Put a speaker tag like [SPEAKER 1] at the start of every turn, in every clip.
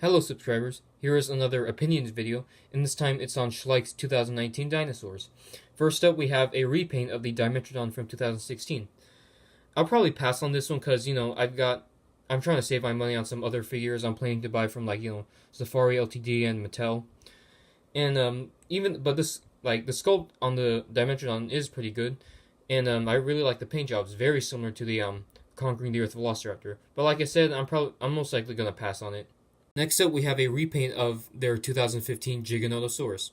[SPEAKER 1] Hello subscribers, here is another opinions video, and this time it's on Schleich's 2019 dinosaurs. First up we have a repaint of the Dimetrodon from 2016. I'll probably pass on this one because, I'm trying to save my money on some other figures I'm planning to buy from Safari Ltd and Mattel. And but the sculpt on the Dimetrodon is pretty good, and I really like the paint job. It's very similar to the Conquering the Earth Velociraptor. But like I said, I'm most likely gonna pass on it. Next up, we have a repaint of their 2015 Giganotosaurus.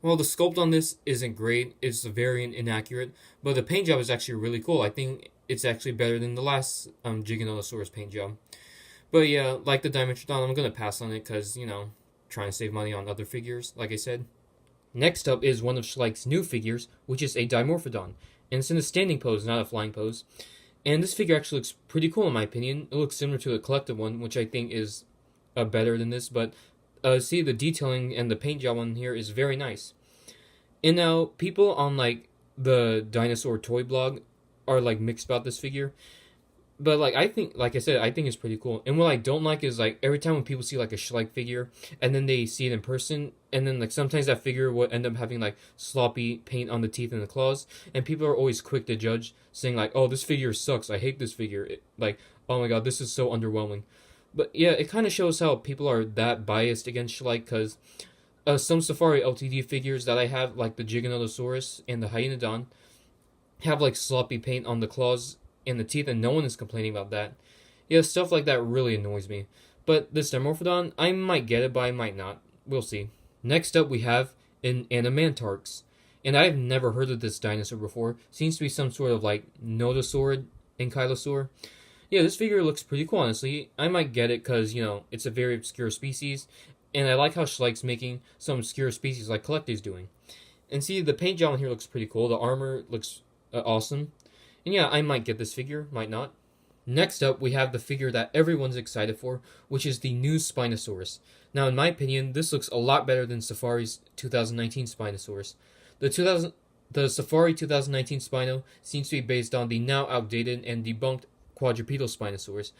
[SPEAKER 1] Well, the sculpt on this isn't great, it's very inaccurate, but the paint job is actually really cool. I think it's actually better than the last Giganotosaurus paint job. But yeah, like the Dimetrodon, I'm going to pass on it because, trying to save money on other figures, like I said. Next up is one of Schleich's new figures, which is a Dimorphodon, and it's in a standing pose, not a flying pose. And this figure actually looks pretty cool in my opinion. It looks similar to the collective one, which I think is better than this, but see, the detailing and the paint job on here is very nice. And now people on the dinosaur toy blog are mixed about this figure, but I think, like I said, I think it's pretty cool. And what I don't like is every time when people see a Schleich figure and then they see it in person, and then sometimes that figure will end up having sloppy paint on the teeth and the claws, and people are always quick to judge, saying oh, this figure sucks, I hate this figure, oh my god, this is so underwhelming. But yeah, it kind of shows how people are that biased against Schleich, because some Safari Ltd figures that I have, like the Giganotosaurus and the Hyaenodon, have sloppy paint on the claws and the teeth, and no one is complaining about that. Yeah, stuff like that really annoys me. But this Dimorphodon, I might get it, but I might not. We'll see. Next up, we have an Animantarx, and I've never heard of this dinosaur before. Seems to be some sort of Nodosaur ankylosaur. Yeah, this figure looks pretty cool, honestly. I might get it because, it's a very obscure species, and I like how Schleich's making some obscure species like Collector's doing. And see, the paint job on here looks pretty cool. The armor looks awesome. And yeah, I might get this figure, might not. Next up, we have the figure that everyone's excited for, which is the new Spinosaurus. Now, in my opinion, this looks a lot better than Safari's 2019 Spinosaurus. The Safari 2019 Spino seems to be based on the now outdated and debunked quadrupedal Spinosaurus,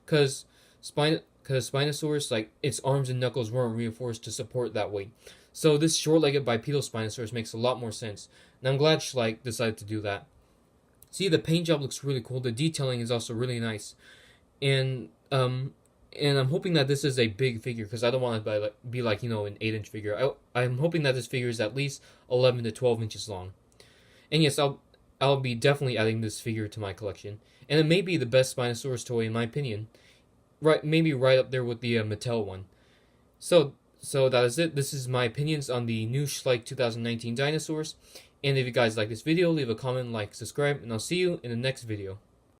[SPEAKER 1] because Spinosaurus, its arms and knuckles weren't reinforced to support that weight. So this short-legged bipedal Spinosaurus makes a lot more sense, and I'm glad Schleich decided to do that. See, the paint job looks really cool. The detailing is also really nice, and I'm hoping that this is a big figure, because I don't want it to be an 8-inch figure. I'm hoping that this figure is at least 11 to 12 inches long. And yes, I'll be definitely adding this figure to my collection, and it may be the best Spinosaurus toy in my opinion. Maybe right up there with the Mattel one. So that is it. This is my opinions on the new Schleich 2019 dinosaurs. And if you guys like this video, leave a comment, subscribe, and I'll see you in the next video.